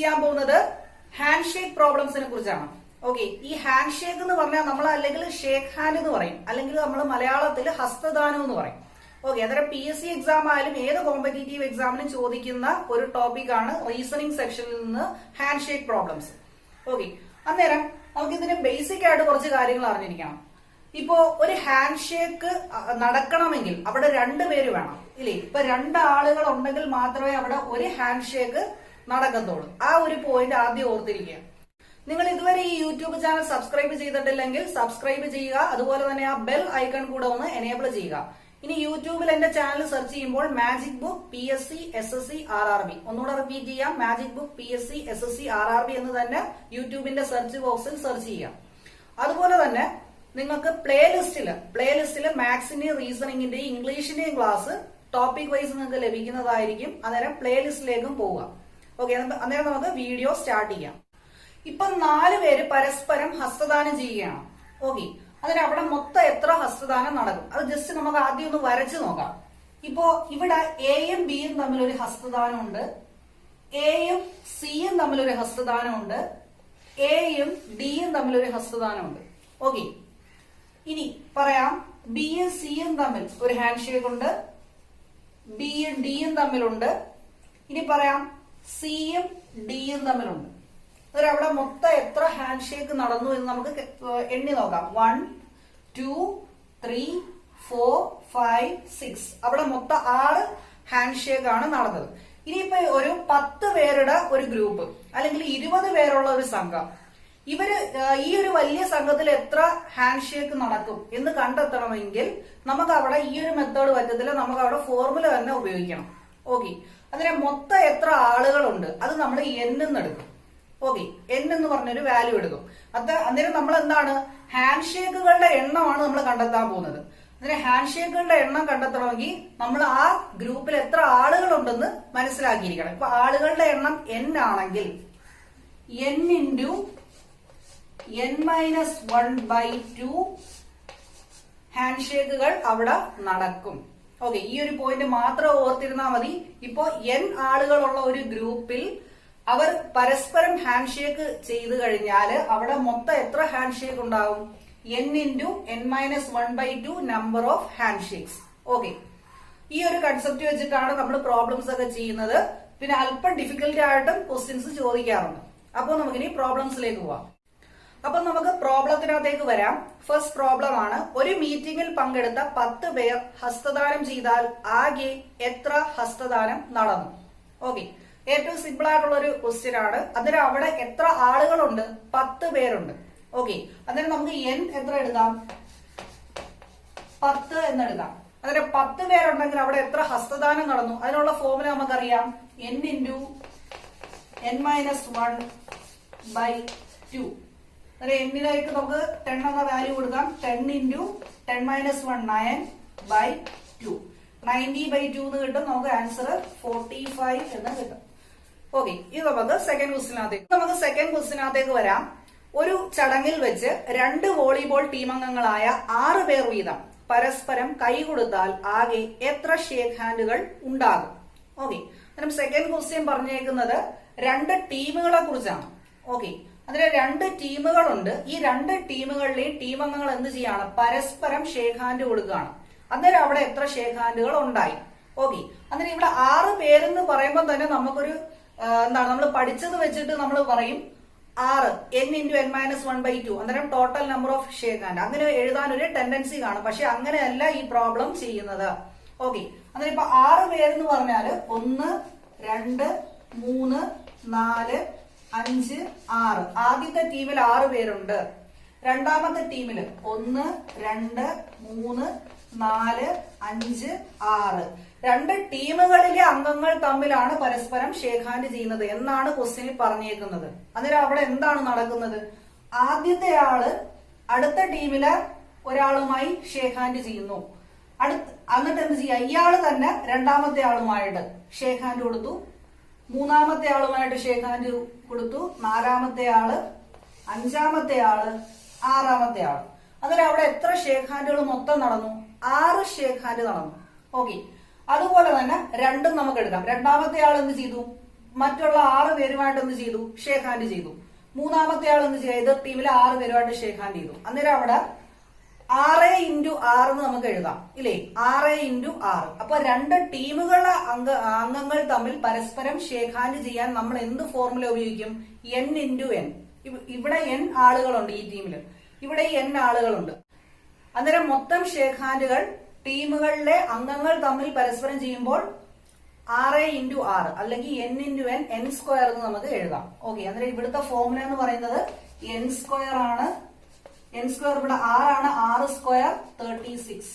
ചെയ്യാൻ പോകുന്നത് hand shake പ്രോബ്ലംസിനെ കുറിച്ചാണ്. ഓക്കെ, ഈ ഹാൻഡ് ഷേക്ക് എന്ന് പറഞ്ഞാൽ നമ്മൾ അല്ലെങ്കിൽ ഷേക്ക് ഹാൻഡ് എന്ന് പറയും, അല്ലെങ്കിൽ നമ്മൾ മലയാളത്തിൽ ഹസ്തദാനം എന്ന് പറയും. ഓക്കെ, അന്നേരം PSC എക്സാം ആയാലും ഏത് കോമ്പറ്റീറ്റീവ് എക്സാമിനും ചോദിക്കുന്ന ഒരു ടോപ്പിക് ആണ് റീസണിംഗ് സെക്ഷനിൽ നിന്ന് ഹാൻഡ് ഷേക്ക് പ്രോബ്ലംസ്. ഓക്കെ, അന്നേരം നമുക്ക് ഇതിന് ബേസിക് ആയിട്ട് കുറച്ച് കാര്യങ്ങൾ അറിഞ്ഞിരിക്കണം. ഇപ്പോ ഒരു ഹാൻഡ് ഷേക്ക് നടക്കണമെങ്കിൽ അവിടെ രണ്ടുപേര് വേണം, ഇല്ലേ? ഇപ്പൊ രണ്ടാളുകൾ ഉണ്ടെങ്കിൽ മാത്രമേ അവിടെ ഒരു ഹാൻഡ് ഷേക്ക് നടക്കത്തുള്ളൂ. ആ ഒരു പോയിന്റ് ആദ്യം ഓർത്തിരിക്കുക. നിങ്ങൾ ഇതുവരെ ഈ യൂട്യൂബ് ചാനൽ സബ്സ്ക്രൈബ് ചെയ്തിട്ടില്ലെങ്കിൽ സബ്സ്ക്രൈബ് ചെയ്യുക, അതുപോലെ തന്നെ ആ ബെൽ ഐക്കൺ കൂടെ ഒന്ന് എനേബിൾ ചെയ്യുക. ഇനി യൂട്യൂബിൽ എന്റെ ചാനൽ സെർച്ച് ചെയ്യുമ്പോൾ magic book PSC SSC RRB, ഒന്നുകൂടെ റിപ്പീറ്റ് ചെയ്യാം, magic book PSC SSC RRB എന്ന് തന്നെ യൂട്യൂബിന്റെ സെർച്ച് ബോക്സിൽ സെർച്ച് ചെയ്യാം. അതുപോലെ തന്നെ നിങ്ങൾക്ക് പ്ലേലിസ്റ്റില് മാത്സിന്റെയും റീസണിങ്ങിന്റെയും ഇംഗ്ലീഷിന്റെയും ക്ലാസ് ടോപ്പിക് വൈസ് നിങ്ങൾക്ക് ലഭിക്കുന്നതായിരിക്കും. അന്നേരം പ്ലേലിസ്റ്റിലേക്കും പോവുക. ഓക്കെ, അന്നേരം നമുക്ക് വീഡിയോ സ്റ്റാർട്ട് ചെയ്യാം. ഇപ്പൊ 4 പേര് പരസ്പരം ഹസ്തദാനം ചെയ്യുകയാണ്. ഓക്കെ, അതിന് അവിടെ മൊത്തം എത്ര ഹസ്തദാനം നടക്കും അത് ജസ്റ്റ് നമുക്ക് ആദ്യം ഒന്ന് വരച്ചു നോക്കാം. ഇപ്പോ ഇവിടെ എയും ബിയും തമ്മിലൊരു ഹസ്തദാനമുണ്ട്, എയും സിയും തമ്മിലൊരു ഹസ്തദാനമുണ്ട്, എയും ഡിയും തമ്മിലൊരു ഹസ്തദാനമുണ്ട്. ഓക്കെ, ഇനി പറയാം ബിയും സിയും തമ്മിൽ ഒരു ഹാൻഡ് ഷേക്ക് ഉണ്ട്, ബിയും ഡിയും തമ്മിലുണ്ട്. ഇനി പറയാം സിയും ഡിയും തമ്മിലുണ്ട്. അവിടെ മൊത്തം എത്ര ഹാൻഡ് ഷേക്ക് നടന്നു എന്ന് നമുക്ക് എണ്ണി നോക്കാം. 1 2 3 4 5 6 അവിടെ മൊത്തം 6 ഹാൻഡ് ഷേക്ക് ആണ് നടന്നത്. ഇനിയിപ്പോ ഒരു 10 പേരുടെ ഒരു ഗ്രൂപ്പ് അല്ലെങ്കിൽ 20 പേരുള്ള ഒരു സംഘം, ഇവര് ഈ ഒരു വലിയ സംഘത്തിൽ എത്ര ഹാൻഡ് ഷേക്ക് നടക്കും എന്ന് കണ്ടെത്തണമെങ്കിൽ നമുക്ക് അവിടെ ഈ ഒരു മെത്തേഡ് പറ്റത്തില്ല, നമുക്ക് അവിടെ ഫോർമുല തന്നെ ഉപയോഗിക്കണം. ഓക്കെ, അതിനെ മൊത്തം എത്ര ആളുകളുണ്ട് അത് നമ്മൾ n എന്ന് എടുക്കും. ഓക്കെ, n എന്ന് പറഞ്ഞൊരു വാല്യൂ എടുക്കും. അന്നേരം നമ്മൾ എന്താണ് ഹാൻഡ് ഷേക്കുകളുടെ എണ്ണമാണ് നമ്മൾ കണ്ടെത്താൻ പോകുന്നത്. അതിന് ഹാൻഡ് ഷേക്കുകളുടെ എണ്ണം കണ്ടെത്തണമെങ്കിൽ നമ്മൾ ആ ഗ്രൂപ്പിൽ എത്ര ആളുകളുണ്ടെന്ന് മനസ്സിലാക്കിയിരിക്കണം. ഇപ്പൊ ആളുകളുടെ എണ്ണം n ആണെങ്കിൽ n × n-1/2 ഹാൻഡ് ഷേക്കുകൾ അവിടെ നടക്കും. ഓക്കെ, ഈ ഒരു പോയിന്റ് മാത്രം ഓർത്തിരുന്നാൽ മതി. ഇപ്പോ n ആളുകളുള്ള ഒരു ഗ്രൂപ്പിൽ അവർ പരസ്പരം ഹാൻഡ് ഷേക്ക് ചെയ്തു കഴിഞ്ഞാൽ അവിടെ മൊത്തം എത്ര ഹാൻഡ് ഷേക്ക് ഉണ്ടാവും? n × n-1/2 number of hand shakes. Okay, ഈ ഒരു കൺസെപ്റ്റ് വെച്ചിട്ടാണ് നമ്മൾ പ്രോബ്ലംസ് ഒക്കെ ചെയ്യുന്നത്. പിന്നെ അല്പം ഡിഫിക്കൽട്ട് ആയിട്ടും ക്വസ്റ്റ്യൻസ് ചോദിക്കാറുണ്ട്. അപ്പോൾ നമുക്കിനി പ്രോബ്ലംസിലേക്ക് പോവാം. അപ്പൊ നമുക്ക് പ്രോബ്ലത്തിനകത്തേക്ക് വരാം. ഫസ്റ്റ് പ്രോബ്ലം ആണ്, ഒരു മീറ്റിംഗിൽ പങ്കെടുത്ത 10 പേർ ഹസ്തദാനം ചെയ്താൽ ആകെ എത്ര ഹസ്തദാനം നടന്നു? ഓക്കെ, ഏറ്റവും സിമ്പിൾ ആയിട്ടുള്ള ഒരു ക്വസ്റ്റ്യൻ ആണ്. അന്നേരം അവിടെ എത്ര ആളുകളുണ്ട്? 10 പേരുണ്ട്. ഓക്കെ, അന്നേരം നമുക്ക് n എത്ര എടുക്കാം? 10 എന്നെടുക്കാം. അന്നേരം 10 പേരുണ്ടെങ്കിൽ അവിടെ എത്ര ഹസ്തദാനം നടന്നു? അതിനുള്ള ഫോർമുല നമുക്കറിയാം, n × n-1/2. എന്നിലേക്ക് നമുക്ക് 10 എന്ന വാല്യൂ കൊടുക്കാം. 10 × 10-1 9/2 90/2 എന്ന് കിട്ടും. നമുക്ക് ആൻസർ 45 എന്ന് കിട്ടും. ഓക്കെ, ഇത് നമുക്ക് സെക്കൻഡ് ക്വസ്റ്റിനകത്തേക്ക് വരാം. ഒരു ചടങ്ങിൽ വെച്ച് 2 വോളിബോൾ ടീം അംഗങ്ങളായ 6 പേർ വീതം പരസ്പരം കൈ കൊടുത്താൽ ആകെ എത്ര ഷേക്ക് ഹാൻഡുകൾ ഉണ്ടാകും? ഓക്കെ, അന്നേരം സെക്കൻഡ് ക്വസ്റ്റ്യൻ പറഞ്ഞേക്കുന്നത് 2 ടീമുകളെ കുറിച്ചാണ്. ഓക്കെ, അതിന് 2 ടീമുകളുണ്ട്. ഈ 2 ടീമുകളിലെയും ടീം അംഗങ്ങൾ എന്ത് ചെയ്യാണ്? പരസ്പരം ഷേക്ക് ഹാൻഡ് കൊടുക്കുകയാണ്. അന്നേരം അവിടെ എത്ര ഷേക്ക് ഹാൻഡുകൾ ഉണ്ടായി? ഓക്കെ, അന്നേരം ഇവിടെ 6 പേരെന്ന് പറയുമ്പോൾ തന്നെ നമുക്കൊരു എന്താണ് നമ്മൾ പഠിച്ചത് വെച്ചിട്ട് നമ്മൾ പറയും 6 n × n-1/2. അന്നേരം total number of shake hand അങ്ങനെ എഴുതാൻ ഒരു ടെൻഡൻസി കാണും. പക്ഷെ അങ്ങനെയല്ല ഈ പ്രോബ്ലം ചെയ്യുന്നത്. ഓക്കെ, അന്നേരം ഇപ്പൊ 6 പേരെന്ന് പറഞ്ഞാല് 1 2 3 4 5 6. ആദ്യത്തെ ടീമിൽ 6 പേരുണ്ട്. രണ്ടാമത്തെ ടീമില് 1 2 3 4 5 6. 2 ടീമുകളിലെ അംഗങ്ങൾ തമ്മിലാണ് പരസ്പരം ഷേക്ക് ഹാൻഡ് ചെയ്യുന്നത് എന്നാണ് ക്വസ്റ്റ്യനിൽ പറഞ്ഞേക്കുന്നത്. അന്നേരം അവിടെ എന്താണ് നടക്കുന്നത്? ആദ്യത്തെ ആള് അടുത്ത ടീമിലെ ഒരാളുമായി ഷേക്ക് ഹാൻഡ് ചെയ്യുന്നു. എന്നിട്ട് എന്ത് ചെയ്യാ? ഇയാള് തന്നെ രണ്ടാമത്തെ ആളുമായിട്ട് ഷേക്ക് ഹാൻഡ് കൊടുത്തു, മൂന്നാമത്തെ ആളുമായിട്ട് ഷേക്ക് ഹാൻഡ് കൊടുത്തു, നാലാമത്തെ ആള്, അഞ്ചാമത്തെ ആള്, ആറാമത്തെ ആള്. അന്നേരം അവിടെ എത്ര ഷേക്ക് ഹാൻഡുകൾ മൊത്തം നടന്നു? 6 ഷേക്ക് ഹാൻഡ് നടന്നു. ഓക്കെ, അതുപോലെ തന്നെ 2 നമുക്ക് എടുക്കാം. രണ്ടാമത്തെ ആൾ എന്ത് ചെയ്തു? മറ്റുള്ള 6 പേരുമായിട്ട് എന്ത് ചെയ്തു? ഷേക്ക് ഹാൻഡ് ചെയ്തു. മൂന്നാമത്തെ ആൾ എന്ത് ചെയ്തു? എതിർ ടീമിലെ 6 പേരുമായിട്ട് ഷേക്ക് ഹാൻഡ് ചെയ്തു. അന്നേരം അവിടെ 6x6 എന്ന് നമുക്ക് എഴുതാം ഇല്ലേ? 6x6. അപ്പൊ രണ്ട് ടീമുകളുടെ അംഗങ്ങൾ തമ്മിൽ പരസ്പരം ഷേക്ക് ഹാൻഡ് ചെയ്യാൻ നമ്മൾ എന്ത് ഫോർമുല ഉപയോഗിക്കും? n×n. ഇവിടെ n ആളുകളുണ്ട് ഈ ടീമിൽ, ഇവിടെ n ആളുകളുണ്ട്. അന്നേരം മൊത്തം ഷേക്ക് ഹാൻഡുകൾ ടീമുകളിലെ അംഗങ്ങൾ തമ്മിൽ പരസ്പരം ചെയ്യുമ്പോൾ 6x6 അല്ലെങ്കിൽ n×n, n² എന്ന് നമുക്ക് എഴുതാം. ഓക്കെ, അന്നേരം ഇവിടുത്തെ ഫോർമുല എന്ന് പറയുന്നത് n² ആണ്. n² ഇവിടെ 6 ആണ്. 6² 36.